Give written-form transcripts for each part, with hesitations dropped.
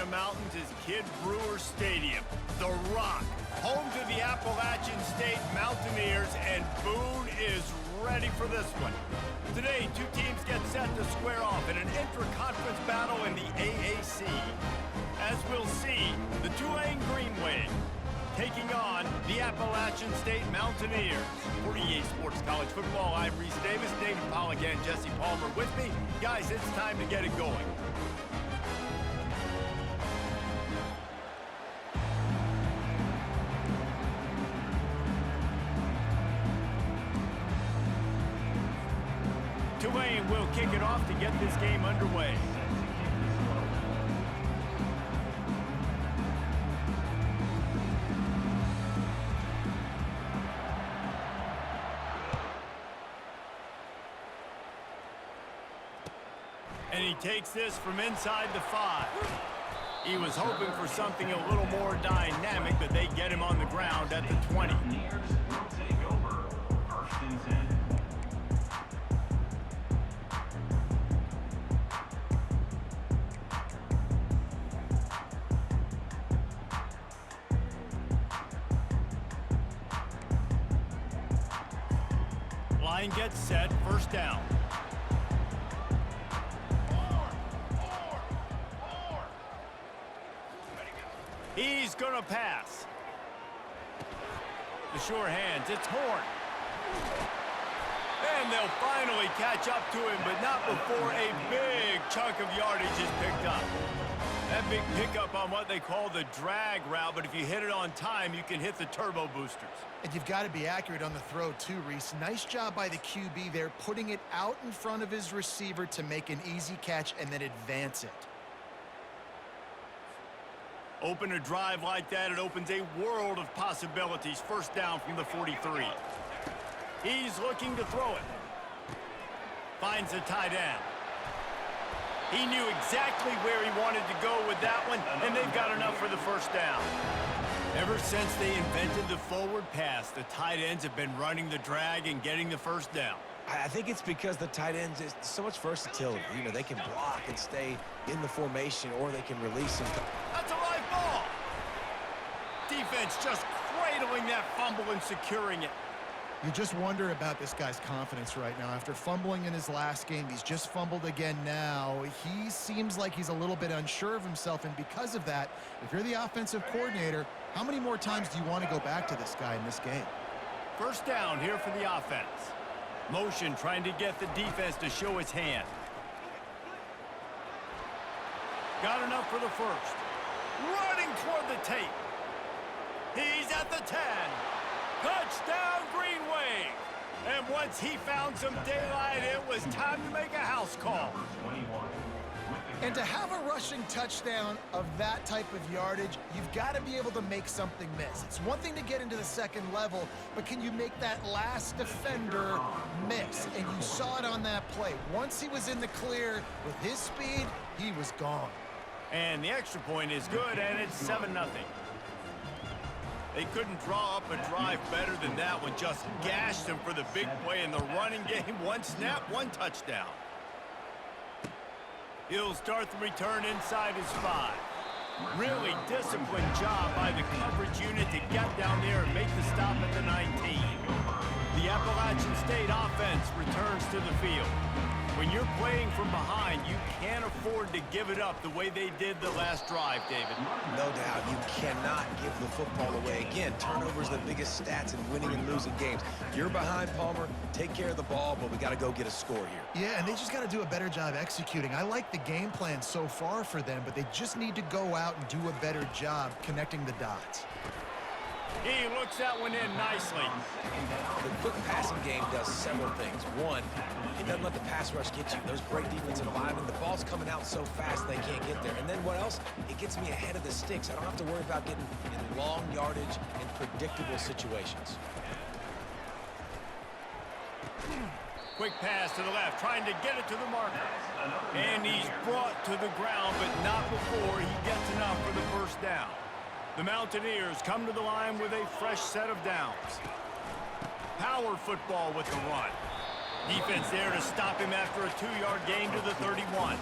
Carolina mountains is Kid Brewer Stadium, the Rock, home to the Appalachian State Mountaineers, and Boone is ready for this one. Today, two teams get set to square off in an intra-conference battle in the AAC. As we'll see, the Tulane Green Wave taking on the Appalachian State Mountaineers. For EA Sports College Football, I'm Reese Davis, David Pollack, and Jesse Palmer with me. Guys, it's time to get it going. Tulane will kick it off to get this game underway. And he takes this from inside the 5. He was hoping for something a little more dynamic, but they get him on the ground at the 20. Line gets set, first down. He's going to pass. The sure hands, it's Horn. And they'll finally catch up to him, but not before a big chunk of yardage is picked up. That big pickup on what they call the drag route, but if you hit it on time, you can hit the turbo boosters. And you've got to be accurate on the throw too, Reese. Nice job by the QB there, putting it out in front of his receiver to make an easy catch and then advance it. Open a drive like that, it opens a world of possibilities. First down from the 43. He's looking to throw it. Finds the tight end. He knew exactly where he wanted to go with that one, and they've got enough for the first down. Ever since they invented the forward pass, the tight ends have been running the drag and getting the first down. I think it's because the tight ends is so much versatility. You know, they can block and stay in the formation, or they can release him. That's a live ball. Defense just cradling that fumble and securing it. You just wonder about this guy's confidence right now. After fumbling in his last game, he's just fumbled again now. He seems like he's a little bit unsure of himself, and because of that, if you're the offensive coordinator, how many more times do you want to go back to this guy in this game? First down here for the offense. Motion trying to get the defense to show its hand. Got enough for the first. Running toward the tape. He's at the 10. Touchdown, Green Wave. And once he found some daylight, it was time to make a house call. And to have a rushing touchdown of that type of yardage, you've got to be able to make something miss. It's one thing to get into the second level, but can you make that last defender miss? And you saw it on that play. Once he was in the clear with his speed, he was gone. And the extra point is good, and it's 7-0. They couldn't draw up a drive better than that one. Just gashed him for the big play in the running game. One snap, one touchdown. He'll start the return inside his 5. Really disciplined job by the coverage unit to get down there and make the stop at the 19. The Appalachian State offense returns to the field. When you're playing from behind, you can't afford to give it up the way they did the last drive, David. No doubt, you cannot give the football away. Again, turnovers are the biggest stats in winning and losing games. You're behind, Palmer. Take care of the ball, but we got to go get a score here. Yeah, and they just got to do a better job executing. I like the game plan so far for them, but they just need to go out and do a better job connecting the dots. He looks that one in nicely. The quick passing game does several things. One, it doesn't let the pass rush get you. There's great defensive linemen. The ball's coming out so fast they can't get there. And then what else? It gets me ahead of the sticks. I don't have to worry about getting in long yardage and predictable situations. Quick pass to the left, trying to get it to the marker. And he's brought to the ground, but not before he gets enough for the first down. The Mountaineers come to the line with a fresh set of downs. Power football with the run. Defense there to stop him after a 2-yard gain to the 31.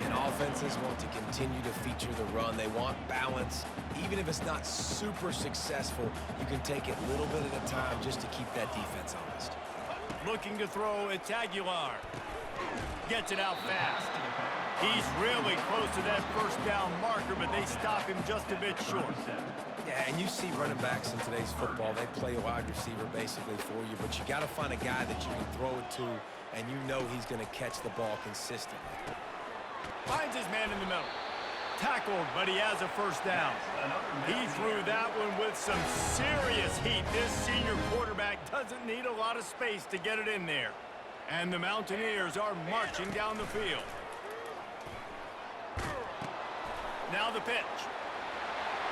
And offenses want to continue to feature the run. They want balance. Even if it's not super successful, you can take it a little bit at a time just to keep that defense honest. Looking to throw, it's Aguilar. Gets it out fast. He's really close to that first down marker, but they stop him just a bit short. Yeah, and you see running backs in today's football, they play a wide receiver basically for you, but you got to find a guy that you can throw it to, and you know he's going to catch the ball consistently. Finds his man in the middle. Tackled, but he has a first down. He threw that one with some serious heat. This senior quarterback doesn't need a lot of space to get it in there. And the Mountaineers are marching down the field. Now the pitch.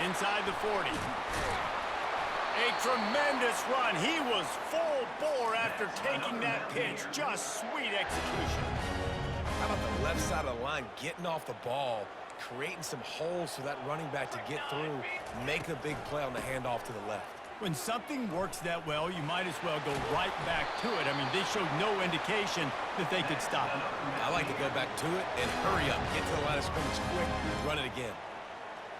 Inside the 40. A tremendous run. He was full bore after taking that pitch. Just sweet execution. How about the left side of the line getting off the ball, creating some holes for that running back to get through, make a big play on the handoff to the left. When something works that well, you might as well go right back to it. I mean, they showed no indication that they could stop it. I like to go back to it and hurry up, get to the line of scrimmage quick, run it again.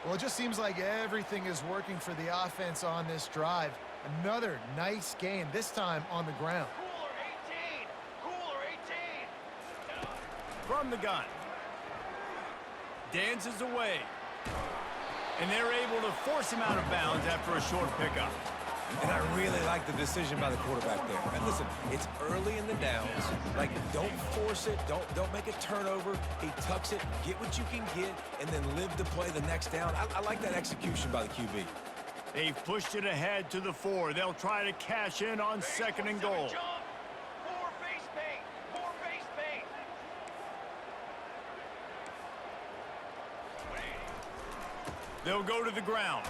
Well, it just seems like everything is working for the offense on this drive. Another nice gain, this time on the ground. Cooler 18. From the gun. Dances away. And they're able to force him out of bounds after a short pickup. And I really like the decision by the quarterback there. And listen, it's early in the downs. Like, don't force it. Don't make a turnover. He tucks it, get what you can get, and then live to play the next down. I like that execution by the QB. They've pushed it ahead to the 4. They'll try to cash in on 2nd and goal. They'll go to the ground.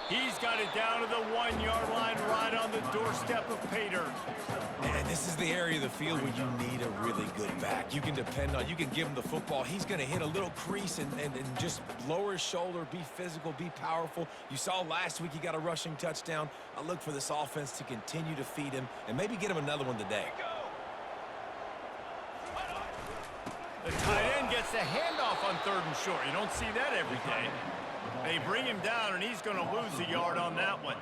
He's got it down to the 1-yard line right on the doorstep of Pater. And this is the area of the field where you need a really good back. You can depend on, you can give him the football. He's going to hit a little crease and just lower his shoulder, be physical, be powerful. You saw last week he got a rushing touchdown. I look for this offense to continue to feed him and maybe get him another one today. The tight end gets the handoff on 3rd and short. You don't see that every day. They bring him down, and he's going to lose a yard on that one.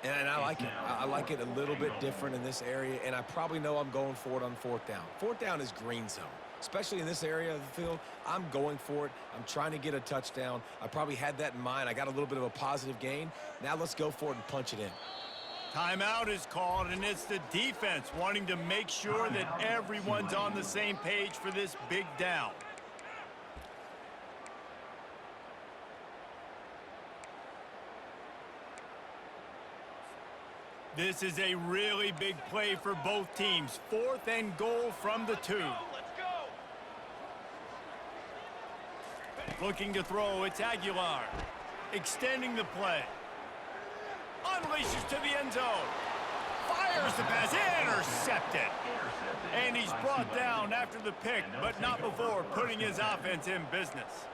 And I like it. I like it a little bit different in this area, and I probably know I'm going for it on 4th down. 4th down is green zone, especially in this area of the field. I'm going for it. I'm trying to get a touchdown. I probably had that in mind. I got a little bit of a positive gain. Now let's go for it and punch it in. Timeout is called, and it's the defense wanting to make sure that everyone's on the same page for this big down. This is a really big play for both teams. 4th and goal from the 2. Looking to throw, it's Aguilar. Extending the play. Unleashes to the end zone. Fires the pass. Intercepted. And he's brought down after the pick, but not before putting his offense in business.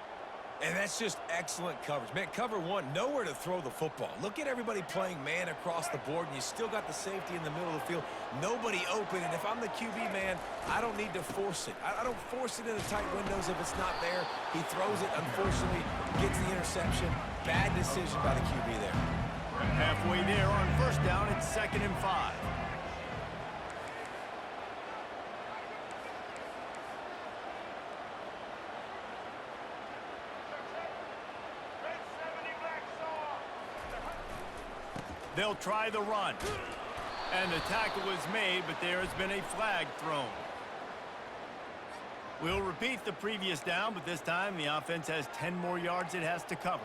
And that's just excellent coverage. Man, cover 1, nowhere to throw the football. Look at everybody playing man across the board, and you still got the safety in the middle of the field. Nobody open, and if I'm the QB, man, I don't need to force it. I don't force it in the tight windows if it's not there. He throws it, unfortunately, gets the interception. Bad decision by the QB there. Halfway there on 1st down, it's 2nd and 5. They'll try the run. And the tackle is made, but there has been a flag thrown. We'll repeat the previous down, but this time the offense has 10 more yards it has to cover.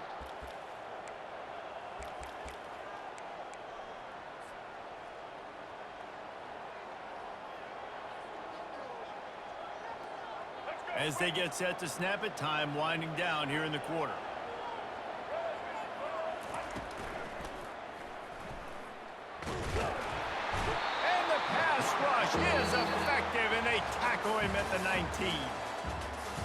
As they get set to snap it, time winding down here in the quarter. And the pass rush is effective, and they tackle him at the 19.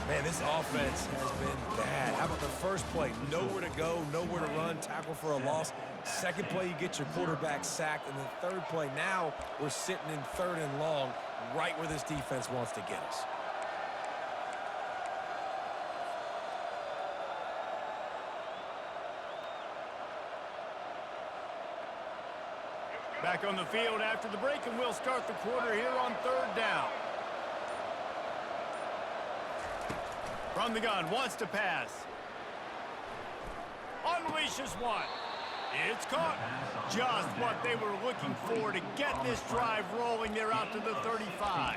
Man, this offense has been bad. How about the first play? Nowhere to go, nowhere to run, tackle for a loss. Second play, you get your quarterback sacked, and the third play, now we're sitting in 3rd and long, right where this defense wants to get us. Back on the field after the break, and we'll start the quarter here on 3rd down. From the gun, wants to pass. Unleashes one. It's caught. Just what they were looking for to get this drive rolling there out to the 35.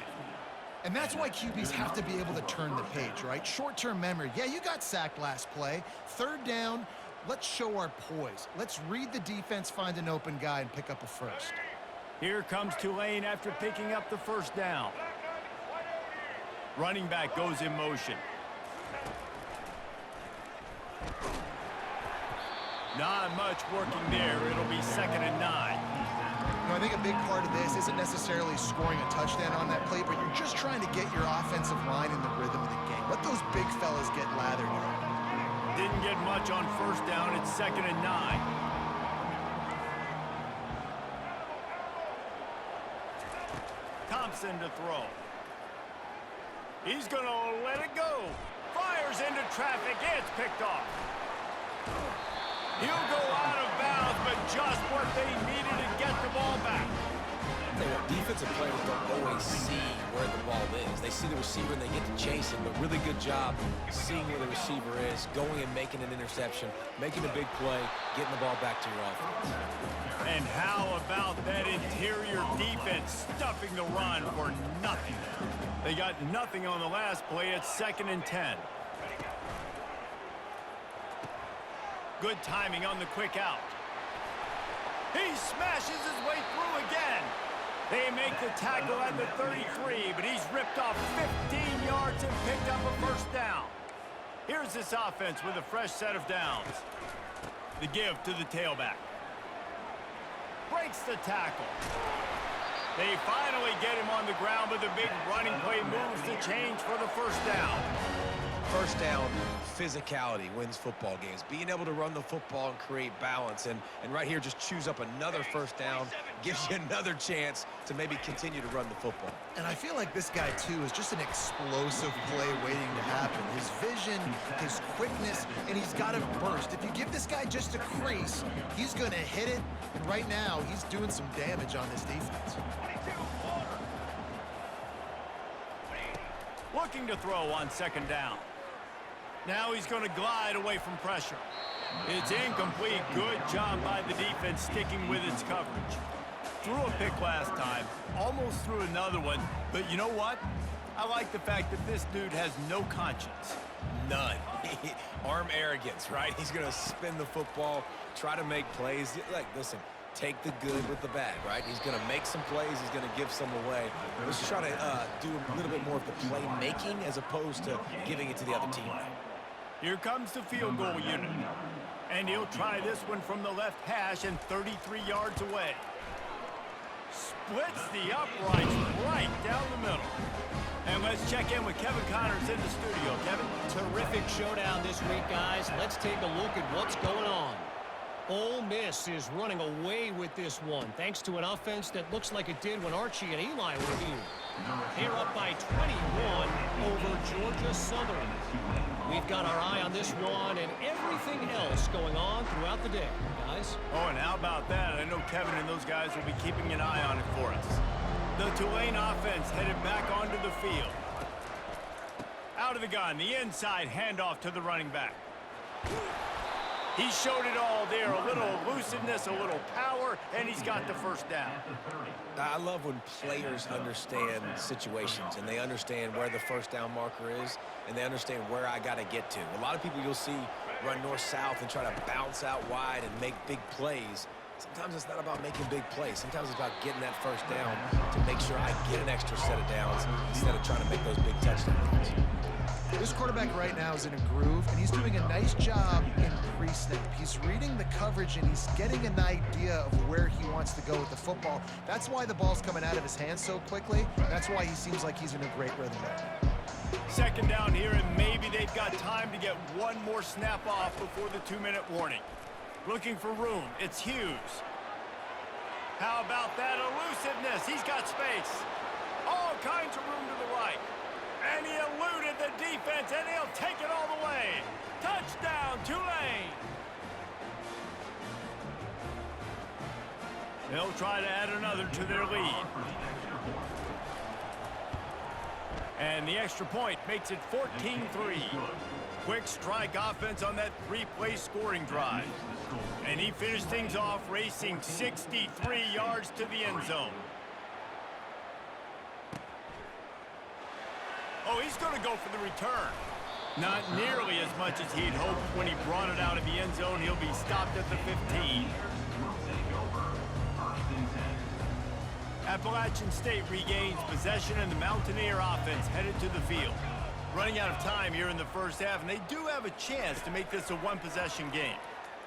And that's why QBs have to be able to turn the page, right? Short-term memory. Yeah, you got sacked last play. 3rd down, let's show our poise. Let's read the defense, find an open guy, and pick up a first. Here comes Tulane after picking up the 1st down. Running back goes in motion. Not much working there. It'll be 2nd and 9. You know, I think a big part of this isn't necessarily scoring a touchdown on that play, but you're just trying to get your offensive line in the rhythm of the game. Let those big fellas get lathered in. Didn't get much on 1st down. It's 2nd and 9. Thompson to throw. He's going to let it go. Fires into traffic. It's picked off. He'll go out of bounds, but just what they needed to get the ball back. Defensive players don't always see where the ball is. They see the receiver and they get to chase him, but really good job seeing where the receiver is, going and making an interception, making a big play, getting the ball back to your offense. And how about that interior defense stuffing the run for nothing? They got nothing on the last play. It's 2nd and 10. Good timing on the quick out. He smashes his way through again. They make the tackle at the 33, but he's ripped off 15 yards and picked up a 1st down. Here's this offense with a fresh set of downs. The give to the tailback. Breaks the tackle. They finally get him on the ground, but the big running play moves the change for the 1st down. 1st down, physicality wins football games. Being able to run the football and create balance. And right here, just choose up another 1st down, gives you another chance to maybe continue to run the football. And I feel like this guy, too, is just an explosive play waiting to happen. His vision, his quickness, and he's got a burst. If you give this guy just a crease, he's going to hit it. And right now, he's doing some damage on this defense. Looking to throw on 2nd down. Now he's going to glide away from pressure. It's incomplete. Good job by the defense sticking with its coverage. Threw a pick last time, almost threw another one, but you know what? I like the fact that this dude has no conscience. None. Arm arrogance, right? He's going to spin the football, try to make plays. Like, listen, take the good with the bad, right? He's going to make some plays. He's going to give some away. Let's try to do a little bit more of the playmaking as opposed to giving it to the other team. Here comes the field goal unit. And he'll try this one from the left hash and 33 yards away. Splits the uprights right down the middle. And let's check in with Kevin Connors in the studio. Kevin? Terrific showdown this week, guys. Let's take a look at what's going on. Ole Miss is running away with this one, thanks to an offense that looks like it did when Archie and Eli were here. They're up by 21 over Georgia Southern. We've got our eye on this one and everything else going on throughout the day, guys. Oh, and how about that? I know Kevin and those guys will be keeping an eye on it for us. The Tulane offense headed back onto the field. Out of the gun, the inside handoff to the running back. He showed it all there, a little elusiveness, a little power, and he's got the 1st down. I love when players understand situations and they understand where the 1st down marker is and they understand where I got to get to. A lot of people you'll see run north-south and try to bounce out wide and make big plays. Sometimes it's not about making big plays. Sometimes it's about getting that 1st down to make sure I get an extra set of downs instead of trying to make those big touchdowns. This quarterback right now is in a groove, and he's doing a nice job in pre-snap. He's reading the coverage, and he's getting an idea of where he wants to go with the football. That's why the ball's coming out of his hands so quickly. That's why he seems like he's in a great rhythm there. 2nd down here, and maybe they've got time to get one more snap off before the 2-minute warning. Looking for room. It's Hughes. How about that elusiveness? He's got space. All kinds of room to the right. And he eluded the defense, and he'll take it all the way. Touchdown, Tulane. They'll try to add another to their lead. And the extra point makes it 14-3. Quick strike offense on that three-play scoring drive. And he finished things off racing 63 yards to the end zone. Oh, he's going to go for the return. Not nearly as much as he'd hoped when he brought it out of the end zone. He'll be stopped at the 15. Appalachian State regains possession, and the Mountaineer offense headed to the field. Running out of time here in the first half, and they do have a chance to make this a one-possession game.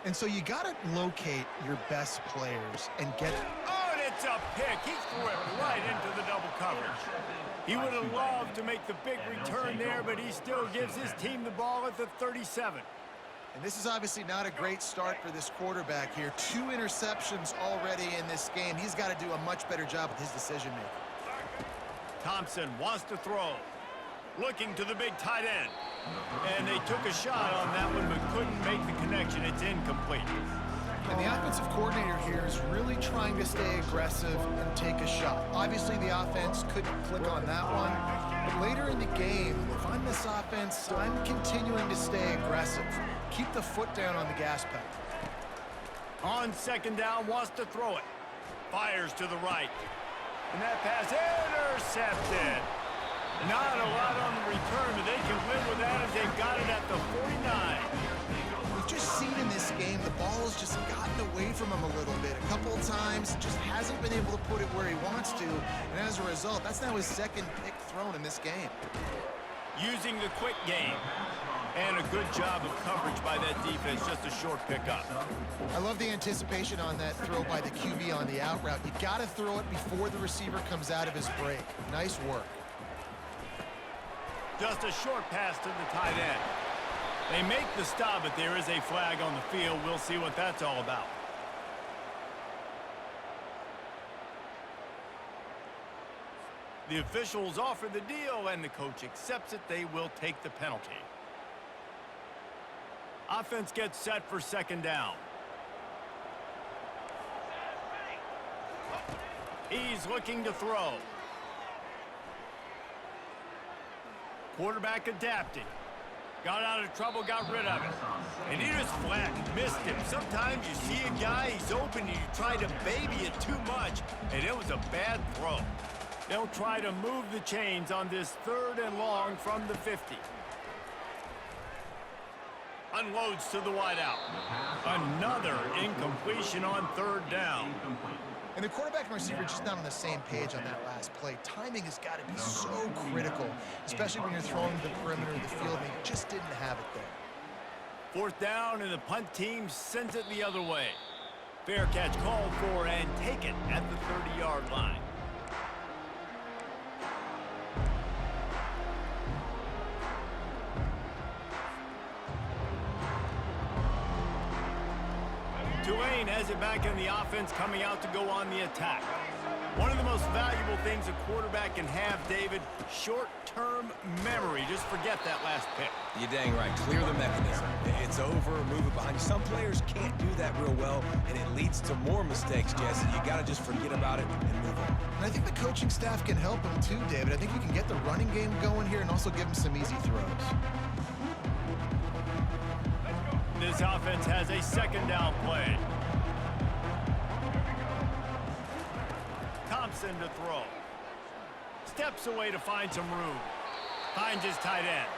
And so you got to locate your best players and get... Oh, and it's a pick. He threw it right into the double coverage. He would have loved to make the big return there, but he still gives his team the ball at the 37. And this is obviously not a great start for this quarterback here. 2 interceptions already in this game. He's got to do a much better job with his decision-making. Thompson wants to throw. Looking to the big tight end. And they took a shot on that one, but couldn't make the connection. It's incomplete. And the offensive coordinator here is really trying to stay aggressive and take a shot. Obviously, the offense couldn't click on that one. But later in the game, if I'm this offense, I'm continuing to stay aggressive. Keep the foot down on the gas pedal. On second down, wants to throw it. Fires to the right. And that pass intercepted. Not a lot on the return, but they can live with that as they've got it at the 49. We've just seen in this game, the ball has just gotten away from him a little bit. A couple of times, just hasn't been able to put it where he wants to. And as a result, that's now his second pick thrown in this game. Using the quick game. And a good job of coverage by that defense, just a short pickup. I love the anticipation on that throw by the QB on the out route. You got to throw it before the receiver comes out of his break. Nice work. Just a short pass to the tight end. They make the stop, but there is a flag on the field. We'll see what that's all about. The officials offer the deal, and the coach accepts it. They will take the penalty. Offense gets set for second down. He's looking to throw. Quarterback adapting. Got out of trouble, got rid of it. And he just flat missed him. Sometimes you see a guy, he's open, and you try to baby it too much, and it was a bad throw. They'll try to move the chains on this 3rd and long from the 50. Unloads to the wideout. Another incompletion on 3rd down. And the quarterback and receiver just not on the same page on that last play. Timing has got to be so critical, especially when you're throwing the perimeter of the field. They just didn't have it there. 4th down, and the punt team sends it the other way. Fair catch called for, and taken at the 30-yard line. Tulane has it back in the offense, coming out to go on the attack. One of the most valuable things a quarterback can have, David, short-term memory. Just forget that last pick. You're dang right. Clear the mechanism. It's over, move it behind you. Some players can't do that real well, and it leads to more mistakes, Jesse. You got to just forget about it and move on. And I think the coaching staff can help him too, David. I think you can get the running game going here and also give him some easy throws. This offense has a 2nd down play. Thompson to throw. Steps away to find some room. Finds his tight end.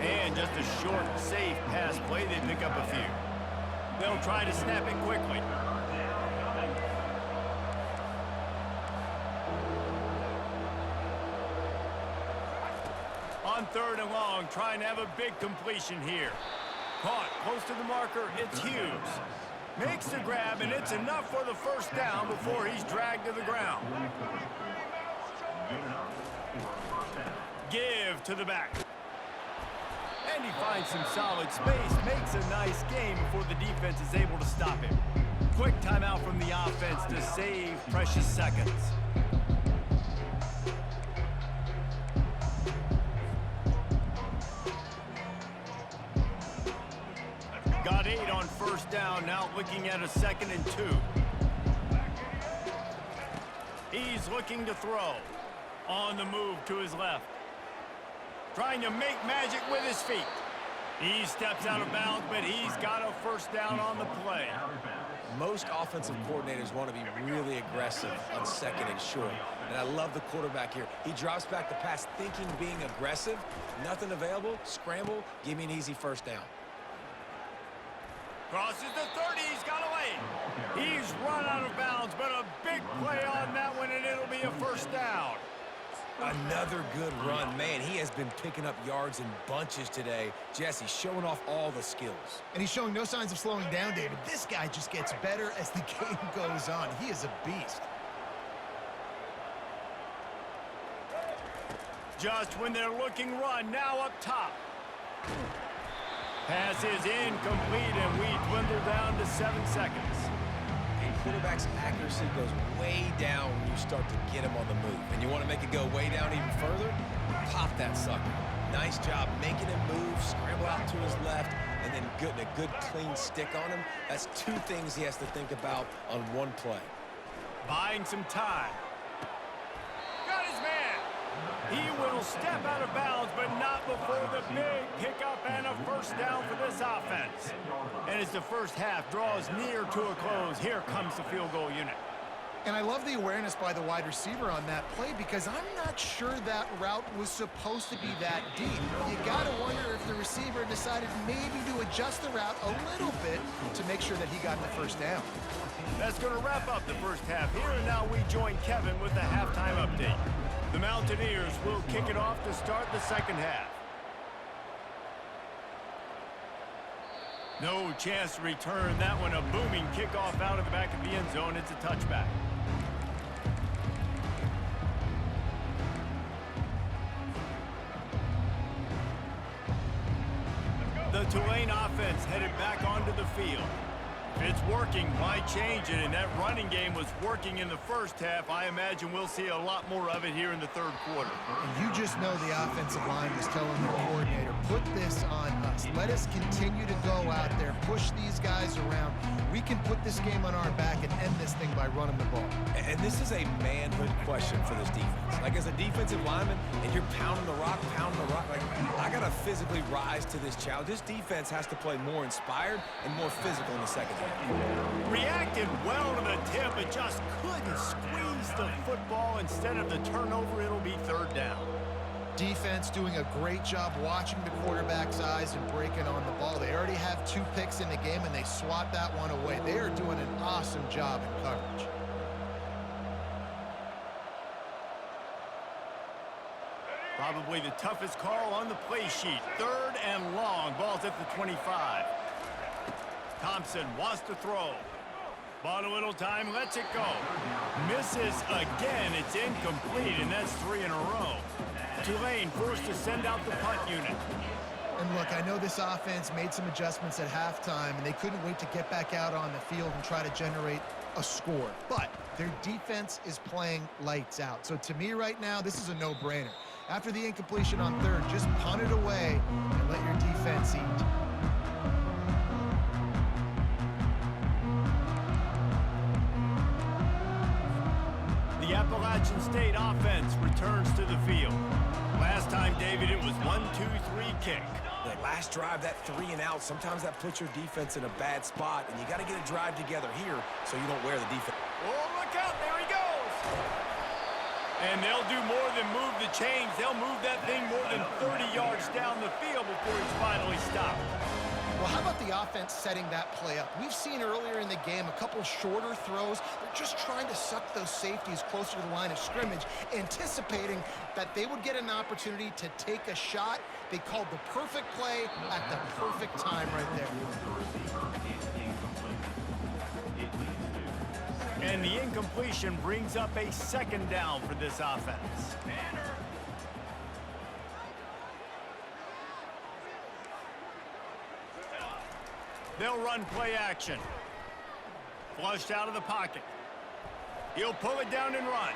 And just a short, safe pass play. They pick up a few. They'll try to snap it quickly. On 3rd and long, trying to have a big completion here. Caught close to the marker, it's Hughes. Makes the grab, and it's enough for the 1st down before he's dragged to the ground. Give to the back. And And he finds some solid space, makes a nice game before the defense is able to stop him. Quick timeout from the offense to save precious seconds. Got 8 on first down, now looking at a 2nd and 2. He's looking to throw. On the move to his left. Trying to make magic with his feet. He steps out of bounds, but he's got a first down on the play. Most offensive coordinators want to be really aggressive on 2nd and short. And I love the quarterback here. He drops back the pass thinking being aggressive. Nothing available. Scramble. Give me an easy first down. Crosses the 30. He's got away. He's run out of bounds, but a big play on that one, and it'll be a first down. Another good run. Man, he has been picking up yards in bunches today. Jesse showing off all the skills. And he's showing no signs of slowing down, David. This guy just gets better as the game goes on. He is a beast. Just when they're looking run, now up top. Pass is incomplete, and we dwindle down to 7 seconds. A quarterback's accuracy goes way down when you start to get him on the move. And you want to make it go way down even further? Pop that sucker. Nice job making him move, scramble out to his left, and then getting a good clean stick on him. That's 2 things he has to think about on one play. Buying some time. Got his man. He will step out of bounds, but not before the big pickup and a first down for this offense. And as the first half draws near to a close, here comes the field goal unit. And I love the awareness by the wide receiver on that play because I'm not sure that route was supposed to be that deep. You got to wonder if the receiver decided maybe to adjust the route a little bit to make sure that he got the first down. That's going to wrap up the first half here, and now we join Kevin with the halftime update. The Mountaineers will kick it off to start the second half. No chance to return that one. A booming kickoff out of the back of the end zone. It's a touchback. The Tulane offense headed back onto the field. If it's working, why change it? And that running game was working in the first half. I imagine we'll see a lot more of it here in the third quarter. And you just know the offensive line was telling their coordinator, put this on us. Let us continue to go out there, push these guys around. We can put this game on our back and end this thing by running the ball. And this is a manhood question for this defense. Like, as a defensive lineman, and you're pounding the rock, like, I got to physically rise to this challenge. This defense has to play more inspired and more physical in the second half. Reacted well to the tip, but just couldn't squeeze the football. Instead of the turnover, it'll be third down. Defense doing a great job watching the quarterback's eyes and breaking on the ball. They already have 2 picks in the game, and they swat that one away. They are doing an awesome job in coverage. Probably the toughest call on the play sheet. 3rd and long. Ball's at the 25. Thompson wants to throw. Bought a little time, lets it go. Misses again. It's incomplete, and that's 3 in a row. Tulane forced to send out the punt unit. And look, I know this offense made some adjustments at halftime, and they couldn't wait to get back out on the field and try to generate a score. But their defense is playing lights out. So to me right now, this is a no-brainer. After the incompletion on 3rd, just punt it away and let your defense eat. The Appalachian State offense returns to the field. Last time, David, it was 1-2-3 kick. That last drive, that 3 and out, sometimes that puts your defense in a bad spot, and you got to get a drive together here so you don't wear the defense. Oh, look out, there he goes. And they'll do more than move the chains. They'll move that thing more than 30 yards down the field before he's finally stopped. Well, how about the offense setting that play up? We've seen earlier in the game a couple shorter throws. They're just trying to suck those safeties closer to the line of scrimmage, anticipating that they would get an opportunity to take a shot. They called the perfect play at the perfect time right there. And the incompletion brings up a 2nd down for this offense. They'll run play action. Flushed out of the pocket. He'll pull it down and run.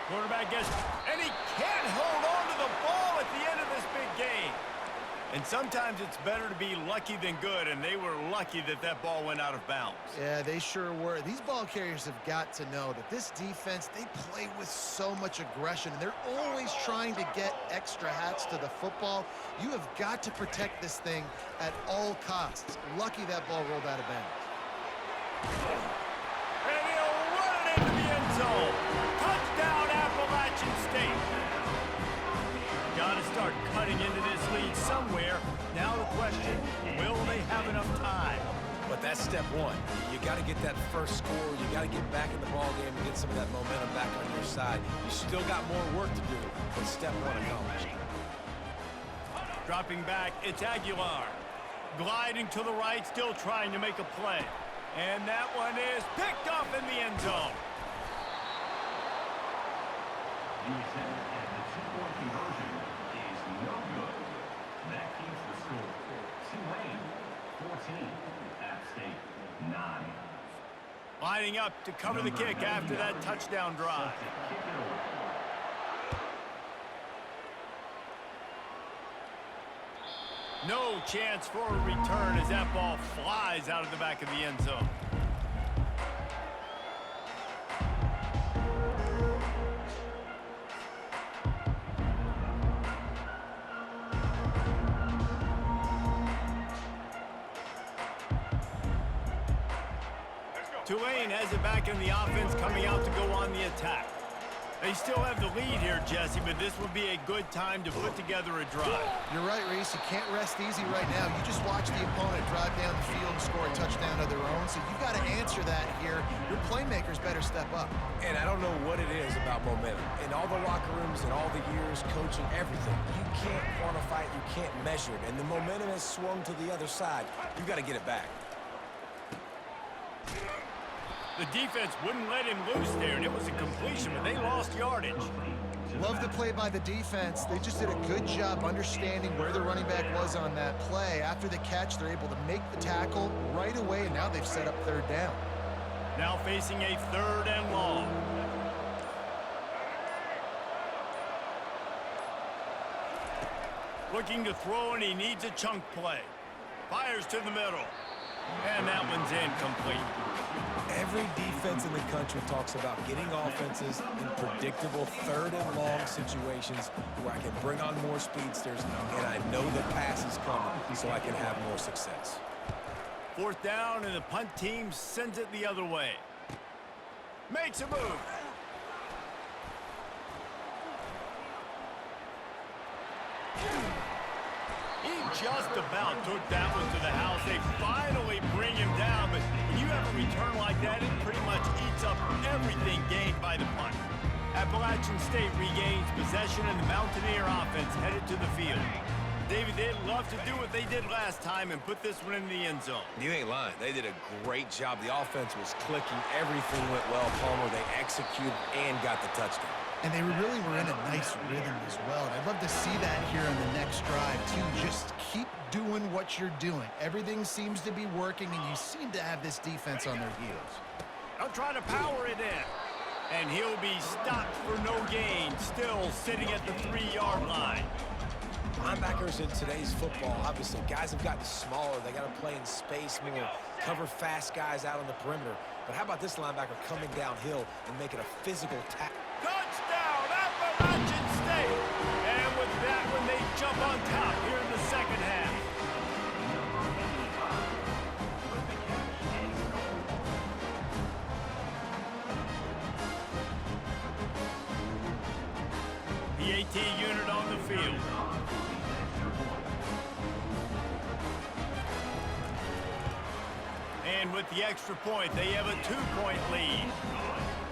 Quarterback gets, and he can't hold on to the ball at the end of this big game. And sometimes it's better to be lucky than good, and they were lucky that that ball went out of bounds. Yeah, they sure were. These ball carriers have got to know that this defense, they play with so much aggression, and they're always trying to get extra hats to the football. You have got to protect this thing at all costs. Lucky that ball rolled out of bounds. And he'll run it into the end zone. Touchdown, Appalachian State. Got to start cutting into this lead somewhere. Now the question, will they have enough time? But that's step one. You got to get that first score. You got to get back in the ball game and get some of that momentum back on your side. You still got more work to do, but step one accomplished. Dropping back, it's Aguilar. Gliding to the right, still trying to make a play. And that one is picked off in the end zone. The attempt at the two-point conversion is no good. That keeps the score. Tulane, 14. App State, 9. Lining up to cover the kick after that touchdown drive. No chance for a return as that ball flies out of the back of the end zone. Tulane has it back in the offense, coming out to go on the attack. They still have the lead here, Jesse, but this would be a good time to put together a drive. You're right, Reese. You can't rest easy right now. You just watch the opponent drive down the field and score a touchdown of their own, so you've got to answer that here. Your playmakers better step up. And I don't know what it is about momentum. In all the locker rooms and all the years coaching, everything, you can't quantify it, you can't measure it. And the momentum has swung to the other side. You got to get it back. The defense wouldn't let him loose there, and it was a completion, but they lost yardage. Love the play by the defense. They just did a good job understanding where the running back was on that play. After the catch, they're able to make the tackle right away, and now they've set up third down. Now facing a 3rd and long. Looking to throw, and he needs a chunk play. Fires to the middle. And that one's incomplete. Every defense in the country talks about getting offenses in predictable 3rd and long situations where I can bring on more speedsters and I know the pass is coming so I can have more success. 4th down, and the punt team sends it the other way. Makes a move. He just about took that one to the house. They finally bring him down, but when you have a return like that, it pretty much eats up everything gained by the punt. Appalachian State regains possession, and the Mountaineer offense headed to the field. David, they'd love to do what they did last time and put this one in the end zone. You ain't lying. They did a great job. The offense was clicking. Everything went well, Palmer. They executed and got the touchdown. And they really were in a nice rhythm as well. And I'd love to see that here on the next drive, too. Just keep doing what you're doing. Everything seems to be working, and you seem to have this defense on their heels. They'll try to power it in. And he'll be stopped for no gain, still sitting at the 3-yard line. Linebackers in today's football, obviously, guys have gotten smaller. They got to play in space more, cover fast guys out on the perimeter. But how about this linebacker coming downhill and making a physical tackle? Touchdown, Appalachian State! And with that one, they jump on top here in the second half. The AT unit on the field. And with the extra point, they have a 2-point lead.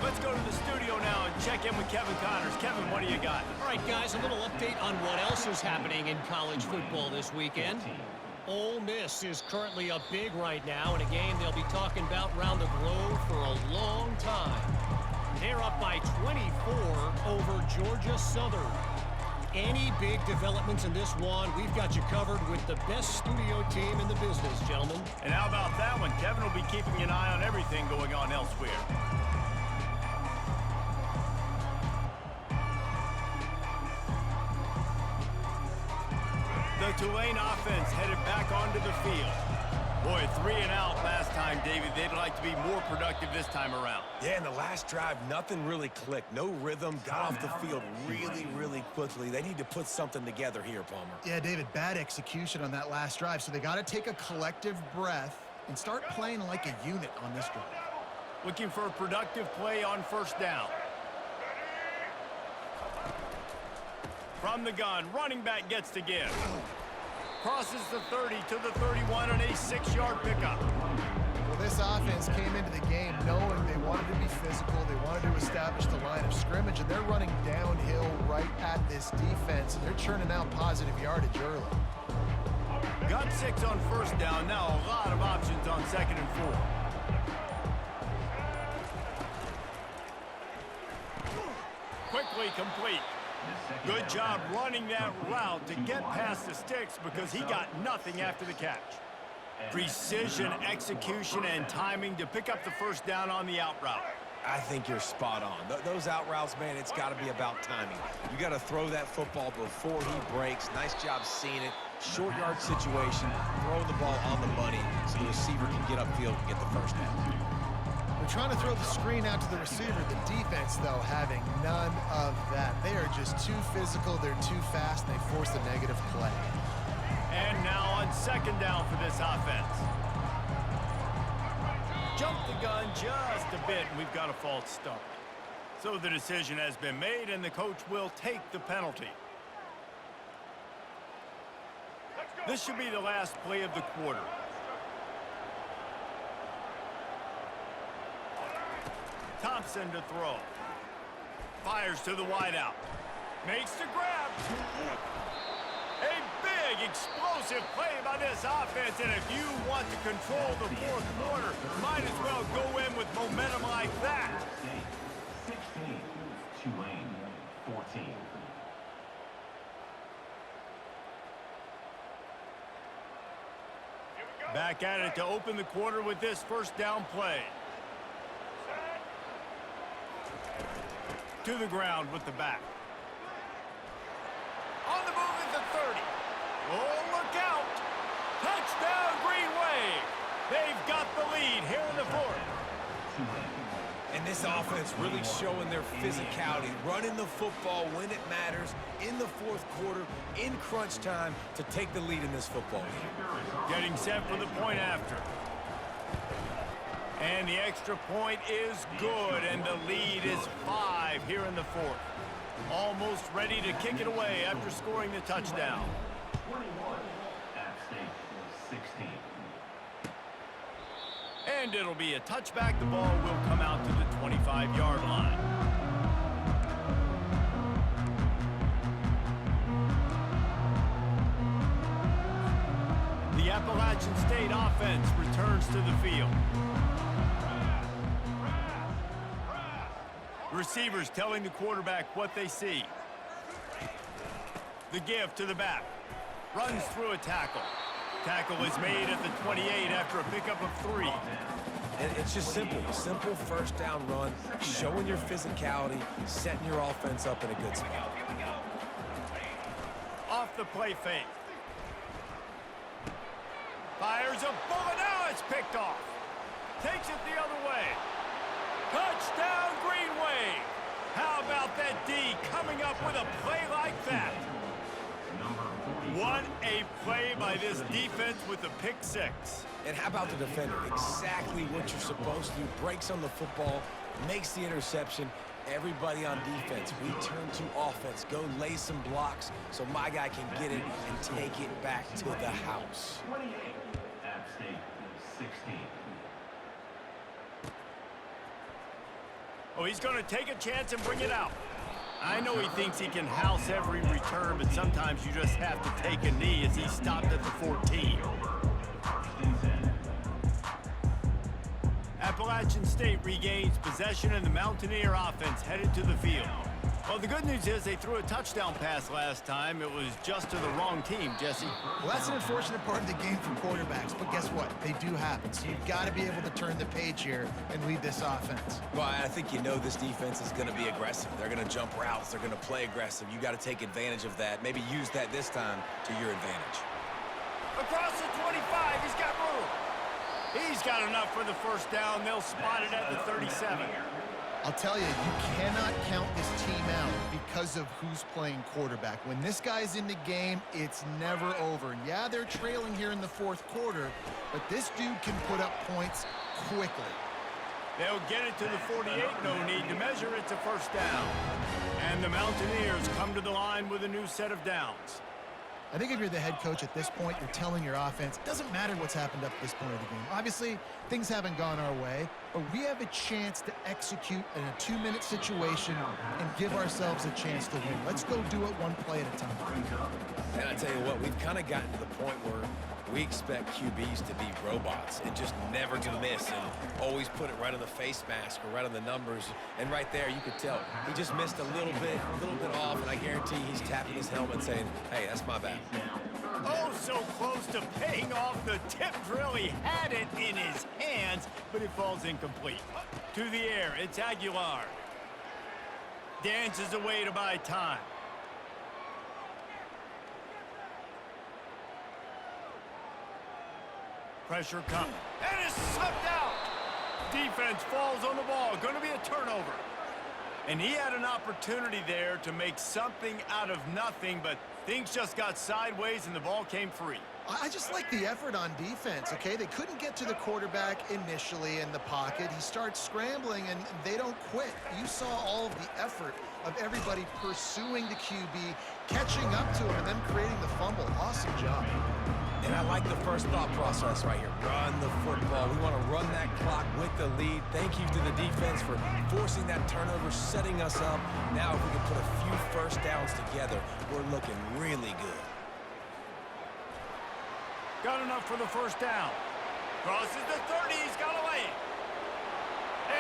Let's go to the studio now and check in with Kevin Connors. Kevin, what do you got? All right, guys, a little update on what else is happening in college football this weekend. Ole Miss is currently up big right now in a game they'll be talking about around the globe for a long time. They're up by 24 over Georgia Southern. any big developments in this one, we've got you covered with the best studio team in the business, gentlemen. And how about that one? Kevin will be keeping an eye on everything going on elsewhere. The Tulane offense headed back onto the field. Boy, 3 and out last time, David. They'd like to be more productive this time around. Yeah, in the last drive, nothing really clicked. No rhythm, got off the field really quickly. They need to put something together here, Palmer. Yeah, David, bad execution on that last drive, so they got to take a collective breath and start playing like a unit on this drive. Looking for a productive play on first down. From the gun, running back gets to give. Crosses the 30 to the 31 on a 6-yard pickup. Well, this offense came into the game knowing they wanted to be physical, they wanted to establish the line of scrimmage, and they're running downhill right at this defense, and they're churning out positive yardage early. Got 6 on first down, now a lot of options on 2nd and 4. Quickly complete. Good job running that route to get past the sticks because he got nothing after the catch. Precision, execution, and timing to pick up the first down on the out route. I think you're spot on. Those out routes, man, it's got to be about timing. You got to throw that football before he breaks. Nice job seeing it. Short yard situation, throwing the ball on the money so the receiver can get upfield and get the first down. They're trying to throw the screen out to the receiver. The defense, though, having none of that. They are just too physical, they're too fast, and they force a negative play. And now on 2nd down for this offense. Jumped the gun just a bit, and we've got a false start. So the decision has been made, and the coach will take the penalty. This should be the last play of the quarter. Thompson to throw. Fires to the wideout. Makes the grab. A big, explosive play by this offense, and if you want to control the 4th quarter, might as well go in with momentum like that. 16, Tulane, 14. Back at it to open the quarter with this first down play. To the ground with the back. On the move at the 30. Oh, look out. Touchdown, Green Wave. They've got the lead here in the 4th. And this offense really showing their physicality, running the football when it matters, in the 4th quarter, in crunch time, to take the lead in this football game. Getting set for the point after. And the extra point is good, and the lead is 5 here in the 4th. Almost ready to kick it away after scoring the touchdown. 21, App State, 16. And it'll be a touchback. The ball will come out to the 25-yard line. The Appalachian State offense returns to the field. Receivers telling the quarterback what they see. The give to the back. Runs through a tackle. Tackle is made at the 28 after a pickup of 3. And it's just simple. Simple first down run, showing your physicality, setting your offense up in a good spot. Off the play fake. Fires a bullet. Now it's picked off. Takes it the other way. Touchdown, Green Wave. How about that D coming up with a play like that? What a play by this defense with the pick 6. And how about the defender? Exactly what you're supposed to do. Breaks on the football, makes the interception. Everybody on defense, we turn to offense. Go lay some blocks so my guy can get it and take it back to the house. 28, App State, 16. Oh, he's going to take a chance and bring it out. I know he thinks he can house every return, but sometimes you just have to take a knee as he stopped at the 14. Appalachian State regains possession, and the Mountaineer offense headed to the field. Well, the good news is they threw a touchdown pass last time. It was just to the wrong team, Jesse. Well, that's an unfortunate part of the game for quarterbacks, but guess what? They do happen. So you've got to be able to turn the page here and lead this offense. Well, I think you know this defense is going to be aggressive. They're going to jump routes. They're going to play aggressive. You got to take advantage of that. Maybe use that this time to your advantage. Across the 25, he's got room. He's got enough for the first down. They'll spot it at the 37. I'll tell you, you cannot count this team out because of who's playing quarterback. When this guy's in the game, it's never over. And yeah, they're trailing here in the fourth quarter, but this dude can put up points quickly. They'll get it to the 48. No need to measure. It's a first down. And the Mountaineers come to the line with a new set of downs. I think if you're the head coach at this point, you're telling your offense, it doesn't matter what's happened up to this point of the game. Obviously, things haven't gone our way, but we have a chance to execute in a 2-minute situation and give ourselves a chance to win. Let's go do it one play at a time. And I tell you what, we've kind of gotten to the point where we expect QBs to be robots and just never to miss and always put it right on the face mask or right on the numbers. And right there, you could tell he just missed a little bit off, and I guarantee he's tapping his helmet saying, hey, that's my bad. Oh, so close to paying off the tip drill. He had it in his hands, but it falls incomplete. To the air, it's Aguilar. Dances away to buy time. Pressure comes, and it's sucked out. Defense falls on the ball. Going to be a turnover. And he had an opportunity there to make something out of nothing, but things just got sideways and the ball came free. I just like the effort on defense, okay? They couldn't get to the quarterback initially in the pocket. He starts scrambling, and they don't quit. You saw all of the effort of everybody pursuing the QB, catching up to him, and then creating the fumble. Awesome job. And I like the first thought process right here. Run the football. We want to run that clock with the lead. Thank you to the defense for forcing that turnover, setting us up. Now if we can put a few first downs together, we're looking really good. Got enough for the first down. Crosses the 30. He's got away.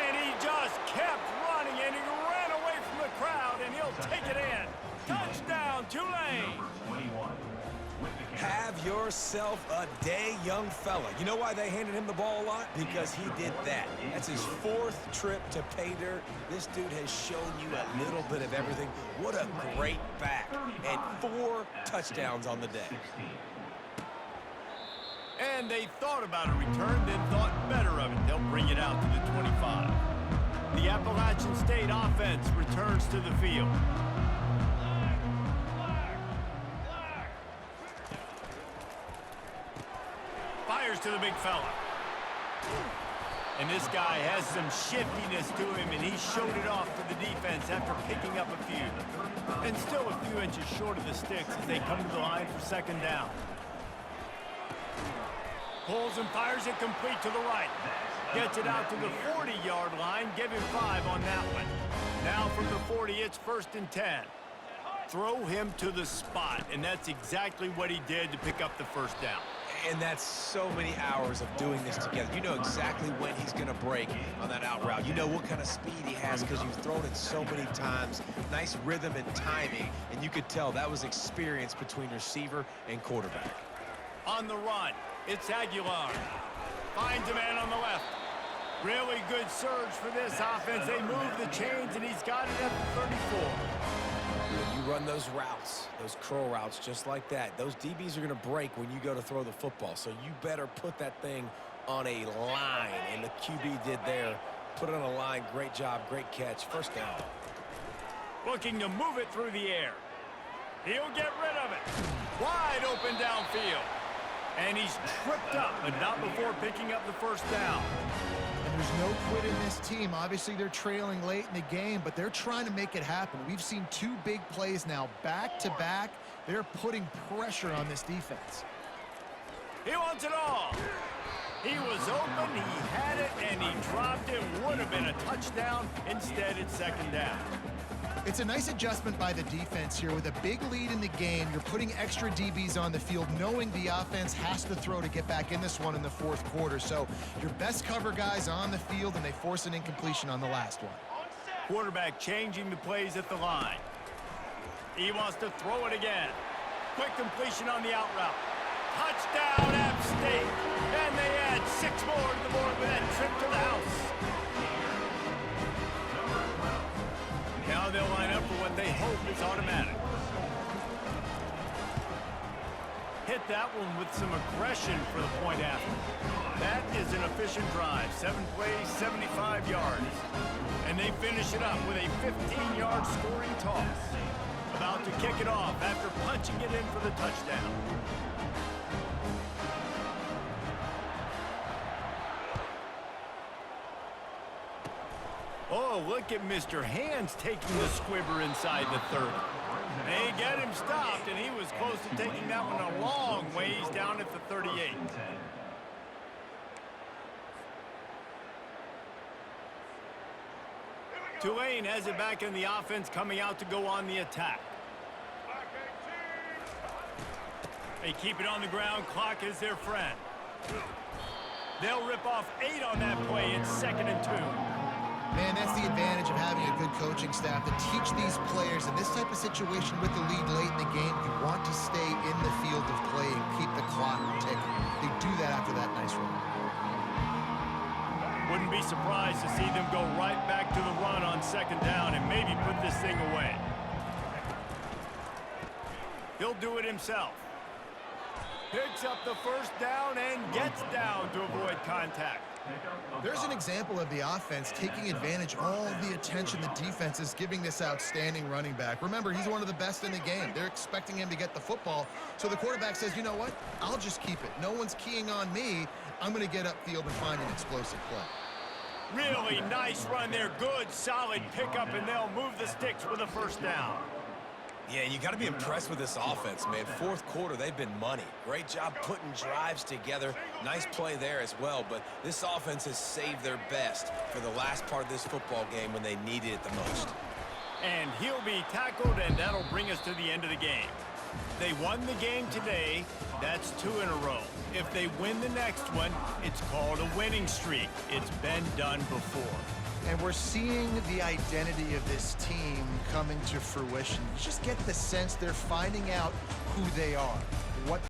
And he just kept running, and he ran away from the crowd, and he'll take it in. Touchdown, Tulane. Have yourself a day, young fella. You know why they handed him the ball a lot? Because he did that. That's his 4th trip to pay dirt. This dude has shown you a little bit of everything. What a great back. And 4 touchdowns on the day. And they thought about a return, then thought better of it. They'll bring it out to the 25. The Appalachian State offense returns to the field. Fires to the big fella. And this guy has some shiftiness to him, and he showed it off to the defense after picking up a few. And still a few inches short of the sticks as they come to the line for second down. Pulls and fires it complete to the right. Gets it out to the 40-yard line. Give him 5 on that one. Now from the 40, it's 1st and 10. Throw him to the spot, and that's exactly what he did to pick up the first down. And that's so many hours of doing this together. You know exactly when he's going to break on that out route. You know what kind of speed he has because you've thrown it so many times. Nice rhythm and timing, and you could tell that was experience between receiver and quarterback. On the run, it's Aguilar. Finds a man on the left. Really good surge for this offense. They move the chains, and he's got it at the 34. When you run those routes, those curl routes just like that, those DBs are going to break when you go to throw the football. So you better put that thing on a line, and the QB did there. Put it on a line. Great job, great catch. First down. Looking to move it through the air. He'll get rid of it. Wide open downfield. And he's tripped up, but not before picking up the first down. And there's no quit in this team. Obviously, they're trailing late in the game, but they're trying to make it happen. We've seen 2 big plays now, back-to-back. They're putting pressure on this defense. He wants it all. He was open, he had it, and he dropped it. Would have been a touchdown. Instead, it's second down. It's a nice adjustment by the defense here. With a big lead in the game, you're putting extra DBs on the field, knowing the offense has to throw to get back in this one in the 4th quarter. So your best cover guys on the field, and they force an incompletion on the last one. Quarterback changing the plays at the line. He wants to throw it again. Quick completion on the out route. Touchdown, App State. And they add 6 more to the board with that trip to the house. Now they'll line up for what they hope is automatic. Hit that one with some aggression for the point after. That is an efficient drive. 7 plays, 75 yards. And they finish it up with a 15-yard scoring toss. About to kick it off after punching it in for the touchdown. Oh, look at Mr. Hands taking the squibber inside the 30. They get him stopped, and he was close to taking that one a long ways down at the 38. Tulane has it back in the offense, coming out to go on the attack. They keep it on the ground. Clock is their friend. They'll rip off 8 on that play. It's 2nd and 2. Man, that's the advantage of having a good coaching staff to teach these players in this type of situation with the lead late in the game. You want to stay in the field of play and keep the clock ticking. They do that after that nice run. Wouldn't be surprised to see them go right back to the run on 2nd down and maybe put this thing away. He'll do it himself. Picks up the 1st down and gets down to avoid contact. There's an example of the offense taking advantage of all the attention the defense is giving this outstanding running back. Remember, he's one of the best in the game. They're expecting him to get the football. So the quarterback says, you know what? I'll just keep it. No one's keying on me. I'm going to get upfield and find an explosive play. Really nice run there. Good, solid pickup, and they'll move the sticks with a 1st down. Yeah, you got to be impressed with this offense, man. 4th quarter, they've been money. Great job putting drives together. Nice play there as well, but this offense has saved their best for the last part of this football game when they needed it the most. And he'll be tackled, and that'll bring us to the end of the game. They won the game today. That's 2 in a row. If they win the next one, it's called a winning streak. It's been done before. And we're seeing the identity of this team coming to fruition. You just get the sense they're finding out who they are.